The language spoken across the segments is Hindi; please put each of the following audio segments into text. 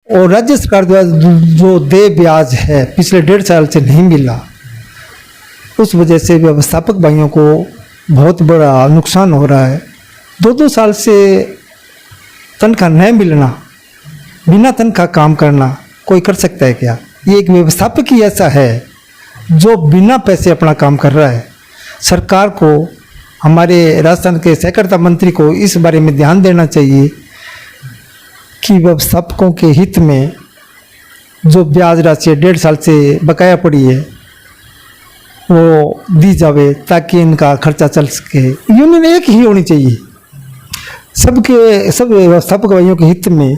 और राज्य सरकार द्वारा जो देय ब्याज है पिछले 1.5 साल से नहीं मिला, उस वजह से व्यवस्थापक भाइयों को बहुत बड़ा नुकसान हो रहा है। 2-2 साल से तनख्वाह नहीं मिलना, बिना तनख्वाह काम करना कोई कर सकता है क्या? ये एक व्यवस्थापक ही ऐसा है जो बिना पैसे अपना काम कर रहा है। सरकार को, हमारे राजस्थान के सहकारिता मंत्री को इस बारे में ध्यान देना चाहिए कि व्यवस्थापकों के हित में जो ब्याज राशि 1.5 साल से बकाया पड़ी है वो दी जावे ताकि इनका खर्चा चल सके। यूनियन एक ही होनी चाहिए, सब व्यवस्थापक भाइयों के हित में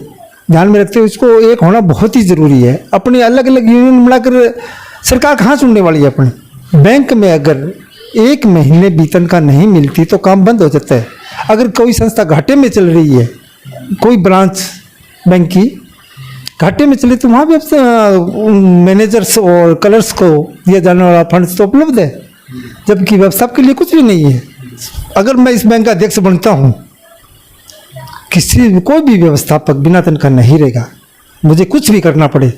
ध्यान में रखते हुए इसको एक होना बहुत ही ज़रूरी है। अपने अलग अलग यूनियन बनाकर सरकार कहाँ सुनने वाली है? अपने बैंक में अगर 1 महीने वेतन का नहीं मिलती तो काम बंद हो जाता है। अगर कोई संस्था घाटे में चल रही है, कोई ब्रांच बैंक की घाटे में चले, तो वहाँ भी मैनेजर्स और कलर्स को दिया जाने वाला फंड्स तो उपलब्ध है, जबकि व्यवस्थापक के लिए कुछ भी नहीं है। अगर मैं इस बैंक का अध्यक्ष बनता हूँ, कोई भी व्यवस्थापक बिना तनख्वाह नहीं रहेगा, मुझे कुछ भी करना पड़े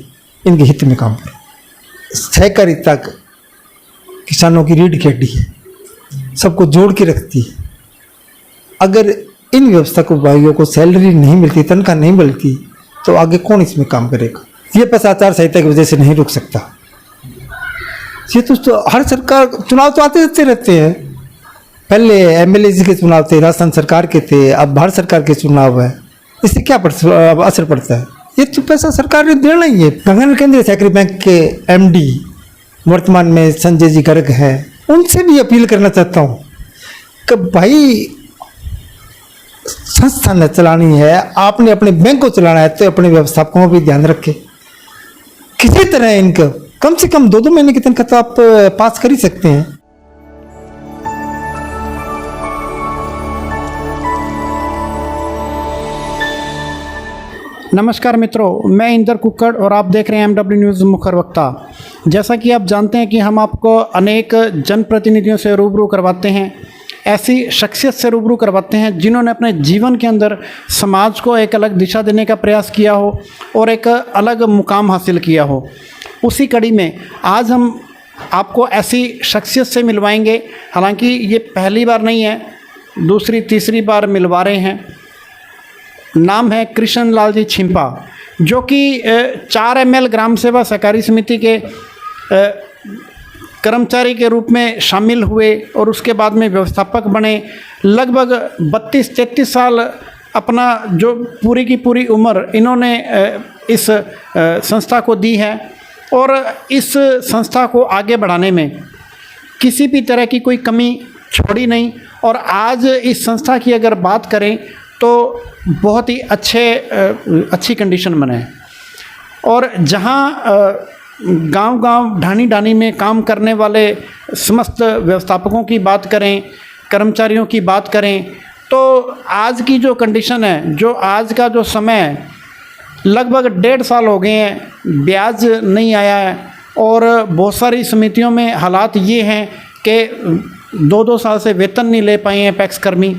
इनके हित में काम करो। सहकारिता किसानों की रीढ़ की हड्डी है, सबको जोड़ के रखती है। अगर इन व्यवस्थापक भाइयों को सैलरी नहीं मिलती, तनख्वाह नहीं मिलती, तो आगे कौन इसमें काम करेगा? ये पैसा आचार संहिता की वजह से नहीं रुक सकता। ये तो हर सरकार, चुनाव तो आते रहते हैं। पहले एमएलए के चुनाव थे, राजस्थान सरकार के थे, अब भारत सरकार के चुनाव है। इससे क्या असर पड़ता है? ये तो पैसा सरकार ने देना ही है। गंगानगर केंद्रीय सहकारी बैंक के एमडी वर्तमान में संजय जी गर्ग हैं, उनसे भी अपील करना चाहता हूँ कि भाई संस्था न चलानी है, आपने अपने बैंक को चलाना है तो अपने व्यवस्थापकों को भी ध्यान रखें। किसी तरह इनका कम से कम 2-2 महीने की तनख्वाह तो आप पास कर ही सकते हैं। नमस्कार मित्रों, मैं इंदर कुक्कड़ और आप देख रहे हैं एमडब्ल्यू न्यूज़ मुखर वक्ता। जैसा कि आप जानते हैं कि हम आपको अनेक जनप्रतिनिधियों से रूबरू करवाते हैं, ऐसी शख्सियत से रूबरू करवाते हैं जिन्होंने अपने जीवन के अंदर समाज को एक अलग दिशा देने का प्रयास किया हो और एक अलग मुकाम हासिल किया हो। उसी कड़ी में आज हम आपको ऐसी शख्सियत से मिलवाएंगे। हालांकि ये पहली बार नहीं है, दूसरी तीसरी बार मिलवा रहे हैं। नाम है कृष्ण लाल जी छिंपा, जो कि 4 ML ग्राम सेवा सहकारी समिति के कर्मचारी के रूप में शामिल हुए और उसके बाद में व्यवस्थापक बने। लगभग 32-33 साल अपना जो पूरी की पूरी उम्र इन्होंने इस संस्था को दी है और इस संस्था को आगे बढ़ाने में किसी भी तरह की कोई कमी छोड़ी नहीं। और आज इस संस्था की अगर बात करें तो बहुत ही अच्छी कंडीशन में है। और जहाँ गांव-गांव ढानी में काम करने वाले समस्त व्यवस्थापकों की बात करें, कर्मचारियों की बात करें, तो आज की जो कंडीशन है, जो आज का जो समय है, लगभग 1.5 साल हो गए हैं, ब्याज नहीं आया है। और बहुत सारी समितियों में हालात ये हैं कि 2-2 साल से वेतन नहीं ले पाए हैं पैक्स कर्मी।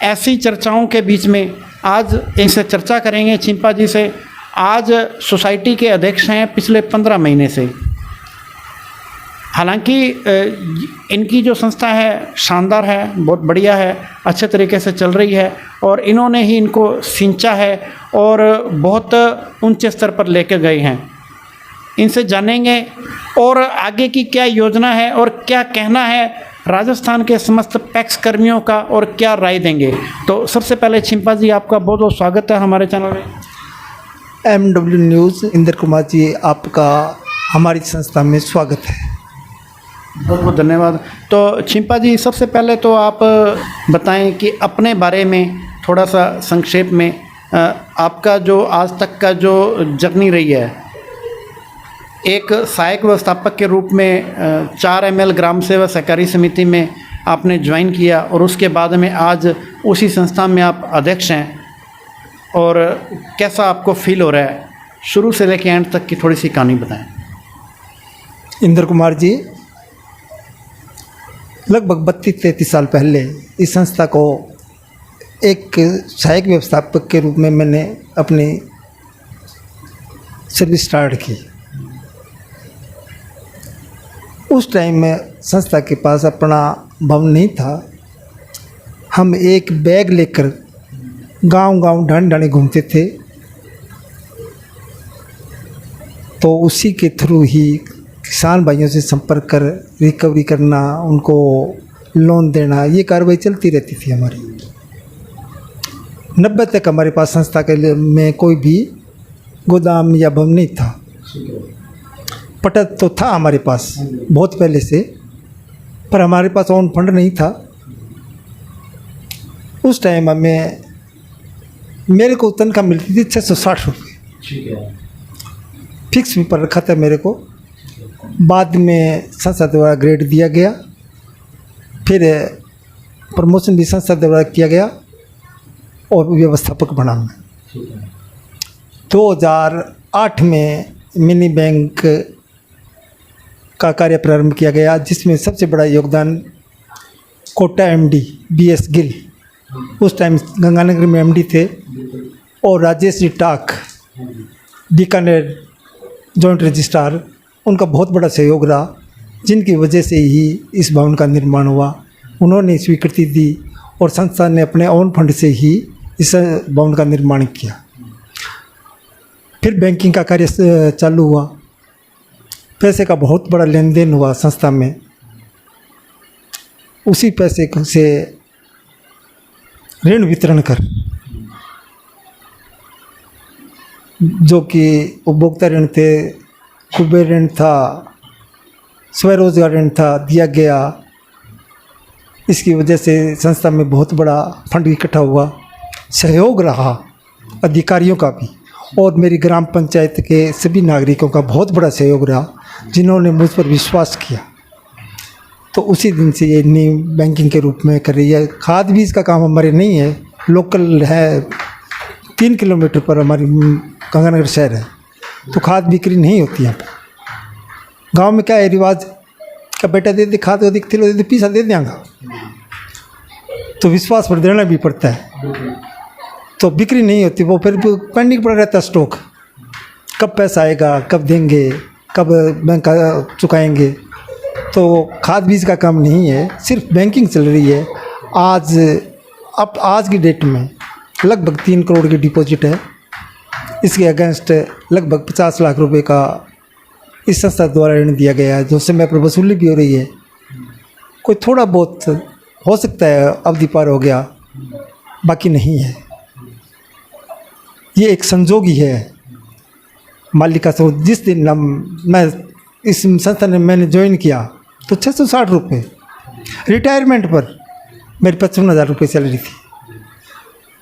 ऐसी चर्चाओं के बीच में आज इनसे चर्चा करेंगे, छिंपा जी से। आज सोसाइटी के अध्यक्ष हैं पिछले 15 महीने से। हालांकि इनकी जो संस्था है शानदार है, बहुत बढ़िया है, अच्छे तरीके से चल रही है और इन्होंने ही इनको सिंचा है और बहुत ऊंचे स्तर पर लेकर गए हैं। इनसे जानेंगे और आगे की क्या योजना है और क्या कहना है राजस्थान के समस्त पैक्स कर्मियों का और क्या राय देंगे। तो सबसे पहले छिंपा जी, आपका बहुत बहुत स्वागत है हमारे चैनल में। एमडब्ल्यू न्यूज़, इंदर कुमार जी, आपका हमारी संस्था में स्वागत है। बहुत बहुत धन्यवाद। तो छिंपा जी, सबसे पहले तो आप बताएं कि अपने बारे में थोड़ा सा संक्षेप में आपका जो आज तक का जो जर्नी रही है, एक सहायक व्यवस्थापक के रूप में 4 ML ग्राम सेवा सहकारी समिति में आपने ज्वाइन किया और उसके बाद में आज उसी संस्था में आप अध्यक्ष हैं, और कैसा आपको फील हो रहा है? शुरू से लेकर एंड तक की थोड़ी सी कहानी बताएं। इंदर कुमार जी, लगभग 32-33 साल पहले इस संस्था को एक सहायक व्यवस्थापक के रूप में मैंने अपनी सर्विस स्टार्ट की। उस टाइम में संस्था के पास अपना भवन नहीं था। हम एक बैग लेकर गांव-गांव ढाणी घूमते थे, तो उसी के थ्रू ही किसान भाइयों से संपर्क कर रिकवरी करना, उनको लोन देना, ये कार्रवाई चलती रहती थी हमारी। 90 तक हमारे पास संस्था के लिए में कोई भी गोदाम या भवन नहीं था। पटत तो था हमारे पास बहुत पहले से, पर हमारे पास ओन फंड नहीं था। उस टाइम हमें मेरे को तनख्वाह मिलती थी 660 रुपये, फिक्स भी पर रखा था मेरे को। बाद में संस्था द्वारा ग्रेड दिया गया, फिर प्रमोशन भी संस्था द्वारा किया गया और व्यवस्थापक बना मैं। 2008 में मिनी बैंक का कार्य प्रारंभ किया गया, जिसमें सबसे बड़ा योगदान कोटा एमडी BS गिल, उस टाइम गंगानगर में एमडी थे, और राजेश जी टाक बीकानेर जॉइंट रजिस्ट्रार, उनका बहुत बड़ा सहयोग रहा, जिनकी वजह से ही इस भवन का निर्माण हुआ। उन्होंने स्वीकृति दी और संस्था ने अपने ओन फंड से ही इस भवन का निर्माण किया। फिर बैंकिंग का कार्य चालू हुआ, पैसे का बहुत बड़ा लेन देन हुआ संस्था में। उसी पैसे से ऋण वितरण कर, जो कि उपभोक्ता ऋण थे, कुबेर ऋण था, स्वरोजगार ऋण था, दिया गया। इसकी वजह से संस्था में बहुत बड़ा फंड इकट्ठा हुआ। सहयोग रहा अधिकारियों का भी और मेरी ग्राम पंचायत के सभी नागरिकों का बहुत बड़ा सहयोग रहा, जिन्होंने मुझ पर विश्वास किया। तो उसी दिन से ये न्यू बैंकिंग के रूप में कर रही है। खाद बीज का काम हमारे नहीं है, लोकल है, 3 किलोमीटर पर हमारी गंगानगर शहर है, तो खाद बिक्री नहीं होती यहाँ पर। गांव में क्या है रिवाज का, बेटा दे दे खाद, अधिक किलो दे दे, पैसा दे देंगा, तो विश्वास पर देना भी पड़ता है, तो बिक्री नहीं होती। वो फिर पेंडिंग पड़ा रहता स्टॉक, कब पैसा आएगा, कब देंगे, कब बैंक चुकाएंगे। तो खाद बीज का काम नहीं है, सिर्फ बैंकिंग चल रही है। आज की डेट में लगभग 3 करोड़ की डिपॉजिट है। इसके अगेंस्ट लगभग 50 लाख रुपए का इस संस्था द्वारा ऋण दिया गया है, जो समय पर वसूली भी हो रही है। कोई थोड़ा बहुत हो सकता है अवधि पार हो गया, बाकी नहीं है। ये एक संजोग ही है मालिक का। तो जिस दिन मैं इस संस्था ने मैंने ज्वाइन किया तो 660 रुपये, रिटायरमेंट पर मेरी 55,000 रुपये सैलरी थी।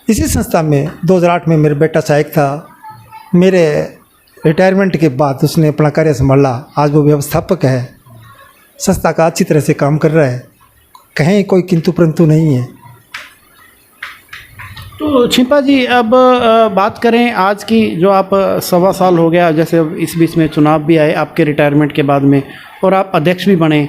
इसी संस्था में 2008 में मेरा बेटा सहायक था। मेरे रिटायरमेंट के बाद उसने अपना कार्य संभाला, आज वो व्यवस्थापक है, संस्था का अच्छी तरह से काम कर रहा है, कहीं कोई किंतु परंतु नहीं है। तो छिपा जी, अब बात करें आज की, जो आप 1.25 साल हो गया, जैसे अब इस बीच में चुनाव भी आए आपके रिटायरमेंट के बाद में, और आप अध्यक्ष भी बने।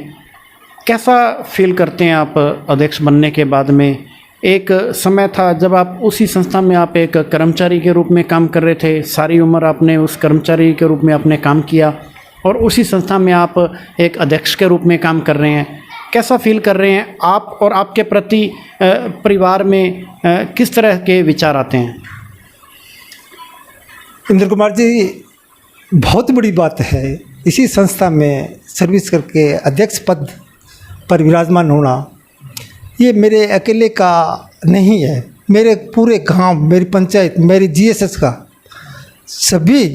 कैसा फील करते हैं आप अध्यक्ष बनने के बाद में? एक समय था जब आप उसी संस्था में आप एक कर्मचारी के रूप में काम कर रहे थे, सारी उम्र आपने उस कर्मचारी के रूप में आपने काम किया, और उसी संस्था में आप एक अध्यक्ष के रूप में काम कर रहे हैं। कैसा फील कर रहे हैं आप, और आपके प्रति परिवार में किस तरह के विचार आते हैं? इंद्र कुमार जी, बहुत बड़ी बात है इसी संस्था में सर्विस करके अध्यक्ष पद पर विराजमान होना। ये मेरे अकेले का नहीं है, मेरे पूरे गांव, मेरी पंचायत, मेरी GSS का सभी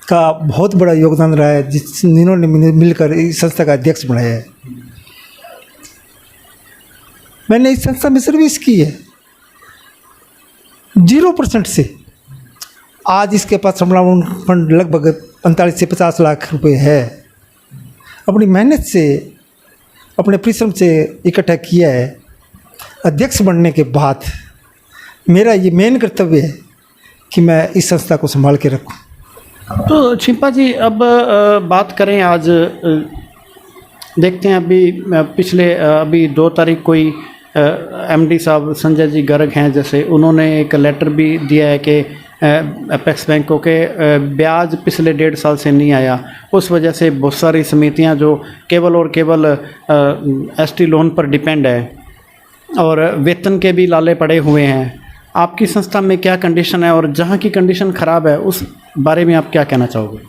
का बहुत बड़ा योगदान रहा है, जिन्होंने मिलकर इस संस्था का अध्यक्ष बनाया है। मैंने इस संस्था में सर्विस की है 0% से। आज इसके पास संभावना फंड लगभग 45 से 50 लाख रुपए है। अपनी मेहनत से, अपने परिश्रम से इकट्ठा किया है। अध्यक्ष बनने के बाद मेरा ये मेन कर्तव्य है कि मैं इस संस्था को संभाल के रखूं। तो छिपा जी, अब बात करें, आज देखते हैं अभी 2 तारीख कोई MD साहब संजय जी गर्ग हैं, जैसे उन्होंने एक लेटर भी दिया है कि अपेक्स बैंकों के ब्याज पिछले 1.5 साल से नहीं आया, उस वजह से बहुत सारी समितियां जो केवल और केवल एसटी लोन पर डिपेंड है और वेतन के भी लाले पड़े हुए हैं। आपकी संस्था में क्या कंडीशन है और जहां की कंडीशन ख़राब है उस बारे में आप क्या कहना चाहोगे?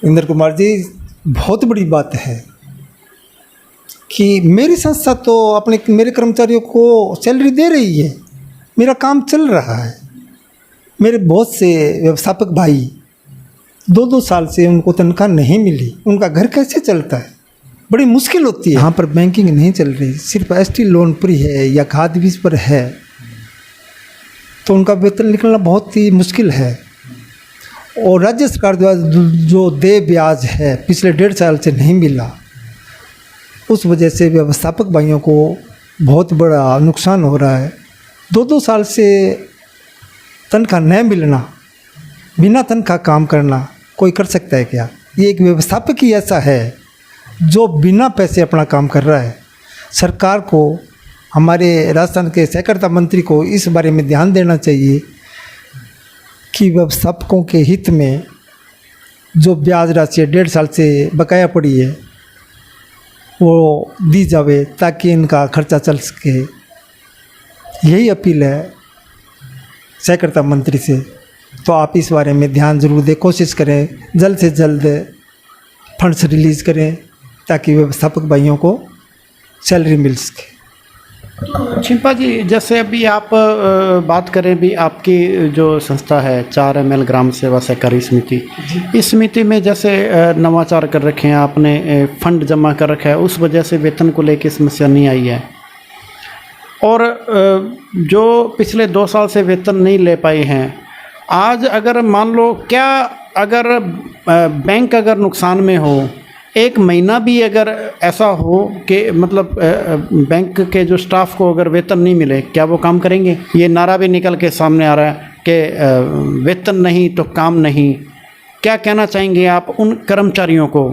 इंद्र कुमार जी, बहुत बड़ी बात है कि मेरी संस्था तो अपने मेरे कर्मचारियों को सैलरी दे रही है, मेरा काम चल रहा है। मेरे बहुत से व्यवस्थापक भाई 2-2 साल से उनको तनख्वाह नहीं मिली, उनका घर कैसे चलता है? बड़ी मुश्किल होती है। यहाँ पर बैंकिंग नहीं चल रही, सिर्फ एसटी लोन पर है या खाद बीज पर है, तो उनका वेतन निकलना बहुत ही मुश्किल है। और राज्य सरकार द्वारा जो देय ब्याज है पिछले 1.5 साल से नहीं मिला, उस वजह से व्यवस्थापक भाइयों को बहुत बड़ा नुकसान हो रहा है। 2-2 साल से तनख्वाह न मिलना, बिना तनख्वाह काम करना कोई कर सकता है क्या? ये एक व्यवस्थापक ही ऐसा है जो बिना पैसे अपना काम कर रहा है। सरकार को, हमारे राजस्थान के सहकारिता मंत्री को इस बारे में ध्यान देना चाहिए कि व्यवस्थापकों के हित में जो ब्याज राशि 1.5 साल से बकाया पड़ी है वो दी जावे ताकि इनका खर्चा चल सके। यही अपील है सहकारिता मंत्री से। तो आप इस बारे में ध्यान जरूर दें, कोशिश करें जल्द से जल्द फंड्स रिलीज़ करें ताकि व्यवस्थापक भाइयों को सैलरी मिल सके। छिंपा जी, जैसे अभी आप बात करें भी, आपकी जो संस्था है 4ML ग्राम सेवा सहकारी समिति, इस समिति में जैसे नवाचार कर रखे हैं आपने, फंड जमा कर रखा है, उस वजह से वेतन को लेकर समस्या नहीं आई है। और जो पिछले 2 साल से वेतन नहीं ले पाए हैं, आज अगर मान लो, क्या अगर बैंक अगर नुकसान में हो, 1 महीना भी अगर ऐसा हो कि मतलब बैंक के जो स्टाफ को अगर वेतन नहीं मिले, क्या वो काम करेंगे? ये नारा भी निकल के सामने आ रहा है कि वेतन नहीं तो काम नहीं। क्या कहना चाहेंगे आप उन कर्मचारियों को?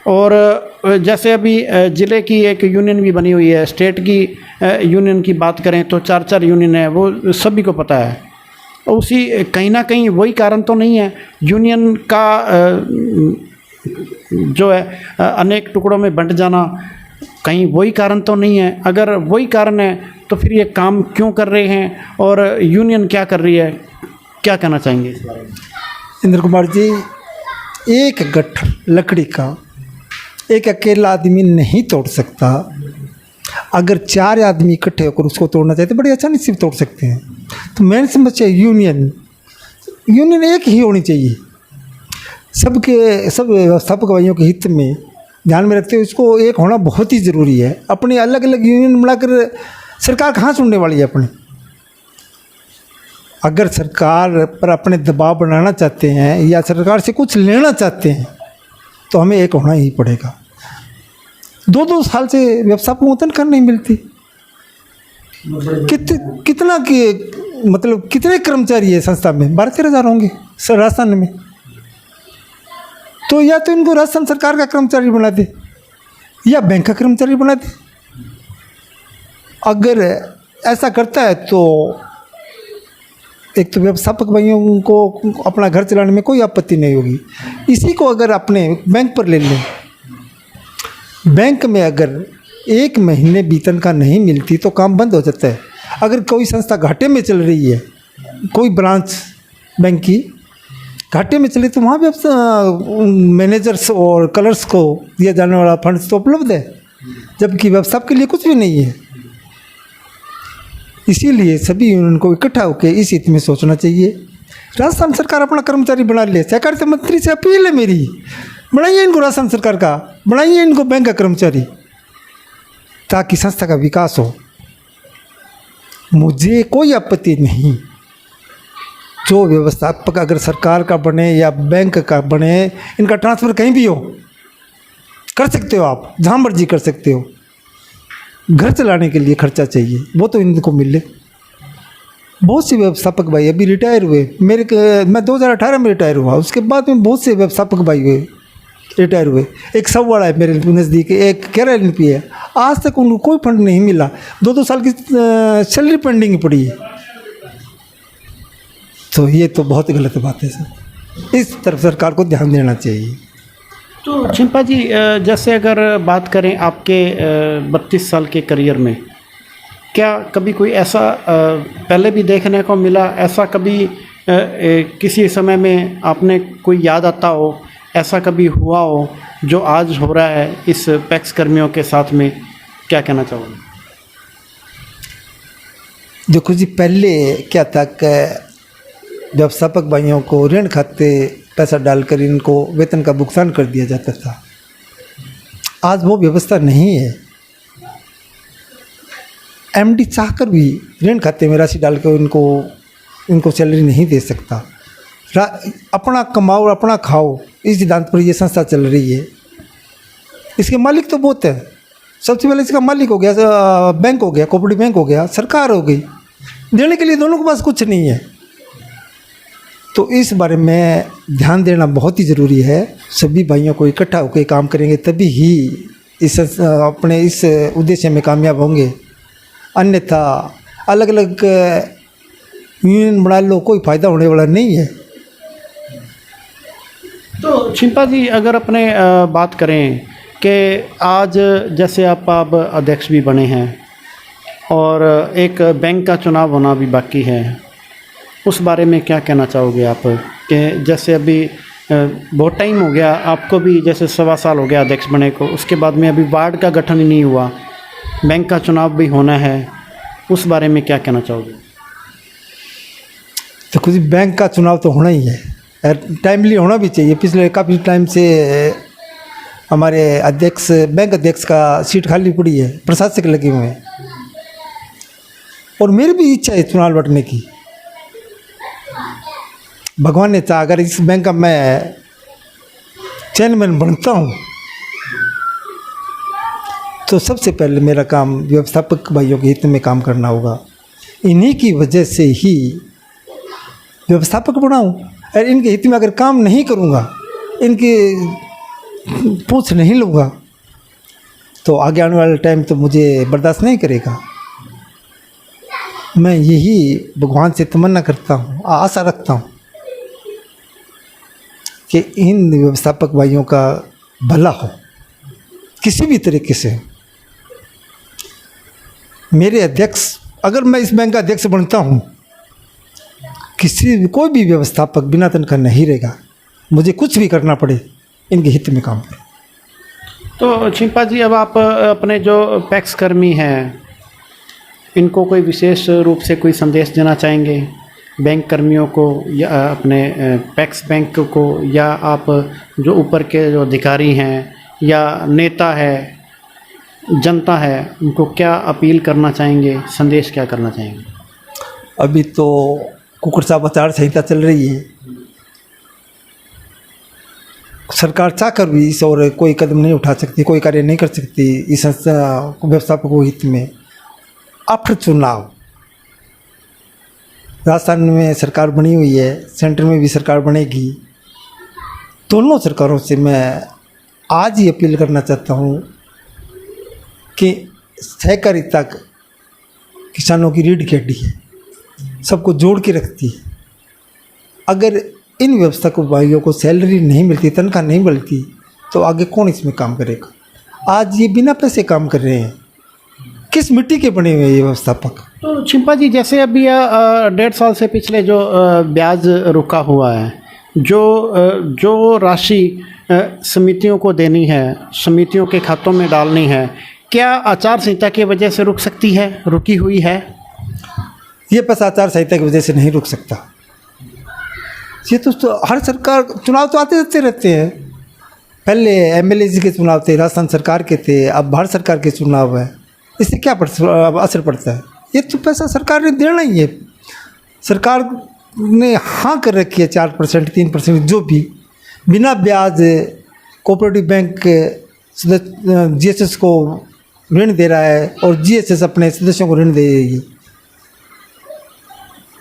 और जैसे अभी ज़िले की एक यूनियन भी बनी हुई है, स्टेट की यूनियन की बात करें तो 4 यूनियन है, वो सभी को पता है। उसी कहीं ना कहीं वही कारण तो नहीं है यूनियन का जो है अनेक टुकड़ों में बंट जाना, कहीं वही कारण तो नहीं है? अगर वही कारण है तो फिर ये काम क्यों कर रहे हैं और यूनियन क्या कर रही है? क्या कहना चाहेंगे इस बारे में? इंद्र कुमार जी, एक गट्ठर लकड़ी का एक अकेला आदमी नहीं तोड़ सकता। अगर 4 आदमी इकट्ठे होकर उसको तोड़ना चाहते बड़ी आसानी से तोड़ सकते हैं। तो मैंने समझा यूनियन एक ही होनी चाहिए, सब व्यवस्थापक भाइयों के हित में ध्यान में रखते हुए इसको एक होना बहुत ही ज़रूरी है। अपने अलग अलग यूनियन बनाकर सरकार कहाँ सुनने वाली है अपने? अगर सरकार पर अपने दबाव बनाना चाहते हैं या सरकार से कुछ लेना चाहते हैं तो हमें एक होना ही पड़ेगा। 2-2 साल से व्यवस्थापकों को तनख्वाह नहीं मिलती। कितना कि मतलब कितने कर्मचारी है संस्था में? 12-13 हज़ार होंगे सर राजस्थान में। तो या तो इनको राजस्थान सरकार का कर्मचारी बना दे या बैंक का कर्मचारी बना दे। अगर ऐसा करता है तो एक तो व्यवस्थापक भाइयों को अपना घर चलाने में कोई आपत्ति नहीं होगी। इसी को अगर अपने बैंक पर ले लें, बैंक में अगर 1 महीने वेतन का नहीं मिलती तो काम बंद हो जाता है। अगर कोई संस्था घाटे में चल रही है, कोई ब्रांच बैंक की घाटे में चले, तो वहाँ भी मैनेजर्स और कलर्स को दिया जाने वाला फंड्स तो उपलब्ध है, जबकि व्यवस्थापक के लिए कुछ भी नहीं है। इसीलिए सभी यूनियन को इकट्ठा होकर इस हित में सोचना चाहिए। राजस्थान सरकार अपना कर्मचारी बना ले। सहकारिता मंत्री से अपील है मेरी, बनाइए इनको राजस्थान सरकार का, बनाइए इनको बैंक का कर्मचारी, ताकि संस्था का विकास हो। मुझे कोई आपत्ति नहीं जो व्यवस्थापक अगर सरकार का बने या बैंक का बने, इनका ट्रांसफ़र कहीं भी हो, कर सकते हो आप, जहाँ मर्जी कर सकते हो। घर चलाने के लिए खर्चा चाहिए, वो तो इनको मिले। बहुत से व्यवस्थापक भाई अभी रिटायर हुए। मैं 2018 में रिटायर हुआ, उसके बाद में बहुत से व्यवस्थापक भाई हुए रिटायर हुए। एक सबवाड़ा है मेरे नज़दीक, एक केरल NP है, आज तक उनको कोई फंड नहीं मिला। 2-2 साल की सैलरी पेंडिंग पड़ी है। सो ये तो बहुत गलत बात है सर, इस तरफ सरकार को ध्यान देना चाहिए। तो चिंपा जी, जैसे अगर बात करें आपके 32 साल के करियर में, क्या कभी कोई ऐसा पहले भी देखने को मिला, ऐसा कभी किसी समय में आपने कोई याद आता हो, ऐसा कभी हुआ हो जो आज हो रहा है इस पैक्स कर्मियों के साथ में, क्या कहना चाहोगे? देखो जी, पहले क्या था कि व्यवस्थापक भाइयों को ऋण खाते पैसा डालकर इनको वेतन का भुगतान कर दिया जाता था। आज वो व्यवस्था नहीं है। एमडी चाहकर भी ऋण खाते में राशि डालकर इनको सैलरी नहीं दे सकता। अपना कमाओ और अपना खाओ, इस सिद्धांत पर ये संस्था चल रही है। इसके मालिक तो बहुत है। सबसे पहले इसका मालिक हो गया बैंक हो गया, कोऑपरेटिव बैंक हो गया, सरकार हो गई। देने के लिए दोनों के पास कुछ नहीं है। तो इस बारे में ध्यान देना बहुत ही ज़रूरी है। सभी भाइयों को इकट्ठा होकर काम करेंगे तभी ही अपने इस उद्देश्य में कामयाब होंगे। अन्यथा अलग अलग यूनियन बना लो, कोई फ़ायदा होने वाला नहीं है। तो चिंपा जी, अगर अपने बात करें कि आज जैसे आप अध्यक्ष भी बने हैं और एक बैंक का चुनाव होना भी बाकी है, उस बारे में क्या कहना चाहोगे आप? कि जैसे अभी बहुत टाइम हो गया आपको भी, जैसे 1.25 साल हो गया अध्यक्ष बने को, उसके बाद में अभी वार्ड का गठन ही नहीं हुआ, बैंक का चुनाव भी होना है, उस बारे में क्या कहना चाहोगे? तो कुछ बैंक का चुनाव तो होना ही है, टाइमली होना भी चाहिए। पिछले काफ़ी टाइम से हमारे बैंक अध्यक्ष का सीट खाली पड़ी है, प्रशासक लगे हुए हैं और मेरी भी इच्छा है चुनाव लड़ने की। भगवान ने चाहा अगर इस बैंक का मैं चेयरमैन बनता हूँ तो सबसे पहले मेरा काम व्यवस्थापक भाइयों के हित में काम करना होगा। इन्हीं की वजह से ही व्यवस्थापक बनाऊँ और इनके हित में अगर काम नहीं करूँगा, इनकी पूछ नहीं लूँगा, तो आगे आने वाला टाइम तो मुझे बर्दाश्त नहीं करेगा। मैं यही भगवान से तमन्ना करता हूँ, आशा रखता हूँ कि इन व्यवस्थापक भाइयों का भला हो किसी भी तरीके से। मेरे अध्यक्ष, अगर मैं इस बैंक का अध्यक्ष बनता हूँ, कोई भी व्यवस्थापक बिना तनख्वाह नहीं रहेगा। मुझे कुछ भी करना पड़े, इनके हित में काम करूँ। तो चिंपा जी, अब आप अपने जो पैक्स कर्मी हैं, इनको कोई विशेष रूप से कोई संदेश देना चाहेंगे बैंक कर्मियों को या अपने पैक्स बैंक को, या आप जो ऊपर के जो अधिकारी हैं या नेता है, जनता है, उनको क्या अपील करना चाहेंगे, संदेश क्या करना चाहेंगे? अभी तो कुकुर साहब आचार संहिता चल रही है। सरकार चाहकर भी इस और कोई कदम नहीं उठा सकती, कोई कार्य नहीं कर सकती इस संस्था व्यवस्थापकों हित में। आफ्टर चुनाव राजस्थान में सरकार बनी हुई है, सेंटर में भी सरकार बनेगी। दोनों सरकारों से मैं आज ही अपील करना चाहता हूँ कि सहकारिता किसानों की रीढ़ की हड्डी है, सबको जोड़ के रखती है। अगर इन व्यवस्थापक भाइयों को सैलरी नहीं मिलती, तनख्वाह नहीं मिलती, तो आगे कौन इसमें काम करेगा? आज ये बिना पैसे काम कर रहे हैं। किस मिट्टी के बने हुए ये व्यवस्थापक? तो चिंपा जी, जैसे अभी 1.5 साल से पिछले जो ब्याज रुका हुआ है, जो राशि समितियों को देनी है, समितियों के खातों में डालनी है, क्या आचार संहिता की वजह से रुक सकती है, रुकी हुई है? ये पैसा आचार संहिता की वजह से नहीं रुक सकता। ये तो हर सरकार, चुनाव तो आते रहते हैं। पहले एमएलए के चुनाव थे, राजस्थान सरकार के थे, अब भारत सरकार के चुनाव है। इससे क्या असर पड़ता है? ये तो पैसा सरकार ने देना ही है। सरकार ने हाँ कर रखी है 4% 3% जो भी बिना ब्याज कोऑपरेटिव बैंक जीएसएस को ऋण दे रहा है और जीएसएस अपने सदस्यों को ऋण देगी।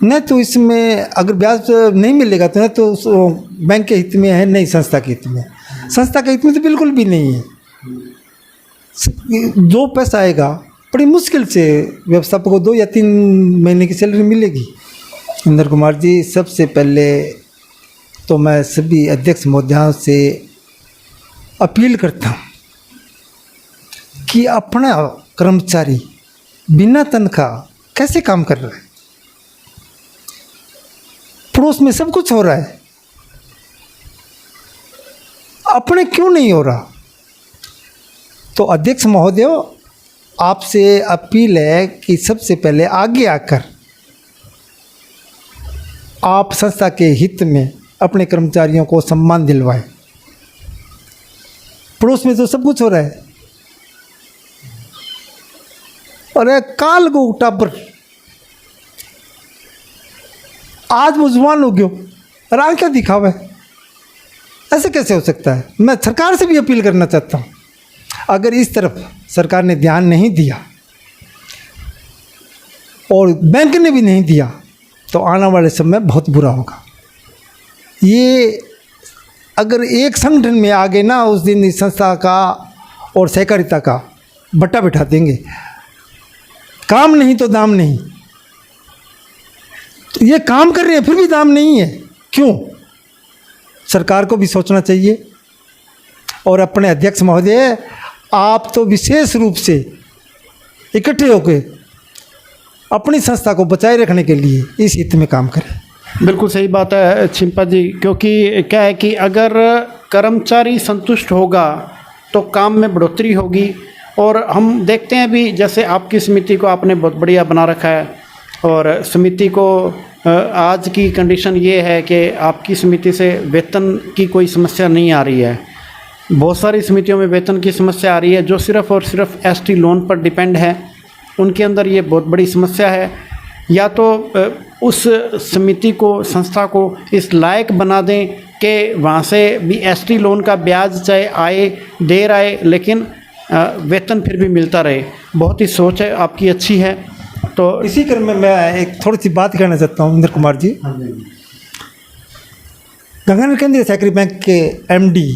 न तो इसमें अगर ब्याज नहीं मिलेगा तो न तो बैंक के हित में है, नहीं संस्था के हित में। संस्था के हित में तो बिल्कुल भी नहीं है। जो पैसा आएगा बड़ी मुश्किल से व्यवस्थापक को 2 या 3 महीने की सैलरी मिलेगी। इंद्र कुमार जी, सबसे पहले तो मैं सभी अध्यक्ष महोदयों से अपील करता हूँ कि अपना कर्मचारी बिना तनख्वाह कैसे काम कर रहा है। पड़ोस में सब कुछ हो रहा है, अपने क्यों नहीं हो रहा। तो अध्यक्ष महोदय, आपसे अपील है कि सबसे पहले आगे आकर आप संस्था के हित में अपने कर्मचारियों को सम्मान दिलवाएं। पड़ोस में तो सब कुछ हो रहा है। अरे काल को टाबर आज वो जुबान हो गयो और आज क्या दिखावा है, ऐसे कैसे हो सकता है। मैं सरकार से भी अपील करना चाहता हूँ, अगर इस तरफ सरकार ने ध्यान नहीं दिया और बैंक ने भी नहीं दिया तो आने वाले समय बहुत बुरा होगा। ये अगर एक संगठन में आ गए ना, उस दिन इस संस्था का और सहकारिता का बट्टा बिठा देंगे। काम नहीं तो दाम नहीं। तो ये काम कर रहे हैं फिर भी दाम नहीं है, क्यों? सरकार को भी सोचना चाहिए। और अपने अध्यक्ष महोदय, आप तो विशेष रूप से इकट्ठे होकर अपनी संस्था को बचाए रखने के लिए इस हित में काम करें। बिल्कुल सही बात है छिंपा जी, क्योंकि क्या है कि अगर कर्मचारी संतुष्ट होगा तो काम में बढ़ोतरी होगी। और हम देखते हैं भी, जैसे आपकी समिति को आपने बहुत बढ़िया बना रखा है और समिति को आज की कंडीशन ये है कि आपकी समिति से वेतन की कोई समस्या नहीं आ रही है। बहुत सारी समितियों में वेतन की समस्या आ रही है जो सिर्फ़ और सिर्फ एसटी लोन पर डिपेंड है। उनके अंदर ये बहुत बड़ी समस्या है। या तो उस समिति को, संस्था को इस लायक बना दें कि वहाँ से भी एसटी लोन का ब्याज चाहे आए, देर आए, लेकिन वेतन फिर भी मिलता रहे। बहुत ही सोच है आपकी अच्छी है। तो इसी क्रम में मैं एक थोड़ी सी बात कहना चाहता हूँ इंद्र कुमार जी। गंगानगर केंद्रीय सहकारी बैंक के एमडी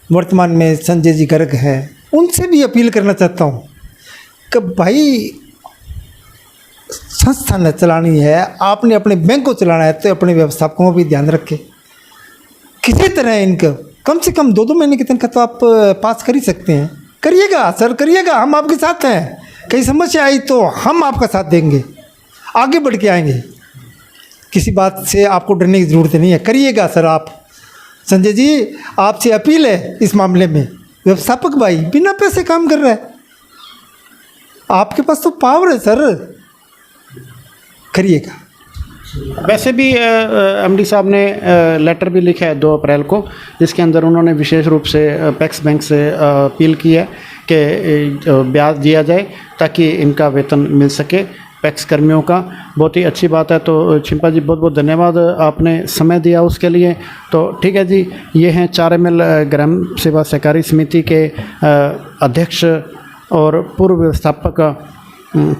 वर्तमान में संजय जी गर्ग हैं, उनसे भी अपील करना चाहता हूँ कि भाई संस्था ने चलानी है, आपने अपने बैंक को चलाना है तो अपने व्यवस्थापकों को भी ध्यान रखें। किसी तरह इनका कम से कम 2-2 महीने की तनख्वाह तो आप पास कर ही सकते हैं। करिएगा सर, करिएगा, हम आपके साथ हैं। कहीं समस्या आई तो हम आपका साथ देंगे, आगे बढ़ के आएंगे। किसी बात से आपको डरने की ज़रूरत नहीं है, करिएगा सर आप। संजय जी, आपसे अपील है इस मामले में। व्यवस्थापक भाई बिना पैसे काम कर रहा है, आपके पास तो पावर है सर, करिएगा। वैसे भी एमडी साहब ने लेटर भी लिखा है 2 अप्रैल को, जिसके अंदर उन्होंने विशेष रूप से पैक्स बैंक से अपील की है कि ब्याज दिया जाए ताकि इनका वेतन मिल सके पैक्स कर्मियों का। बहुत ही अच्छी बात है। तो छिंपा जी, बहुत बहुत धन्यवाद, आपने समय दिया उसके लिए। तो ठीक है जी, ये हैं 4 ML ग्राम सेवा सहकारी समिति के अध्यक्ष और पूर्व व्यवस्थापक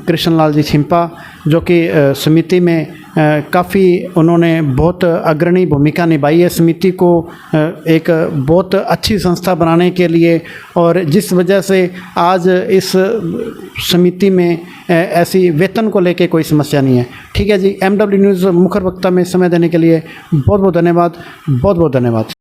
कृष्णलाल जी छिंपा, जो कि समिति में काफ़ी उन्होंने बहुत अग्रणी भूमिका निभाई है समिति को एक बहुत अच्छी संस्था बनाने के लिए। और जिस वजह से आज इस समिति में ऐसी वेतन को लेके कोई समस्या नहीं है। ठीक है जी, MW न्यूज़ मुखर वक्ता में समय देने के लिए बहुत बहुत धन्यवाद, बहुत बहुत धन्यवाद।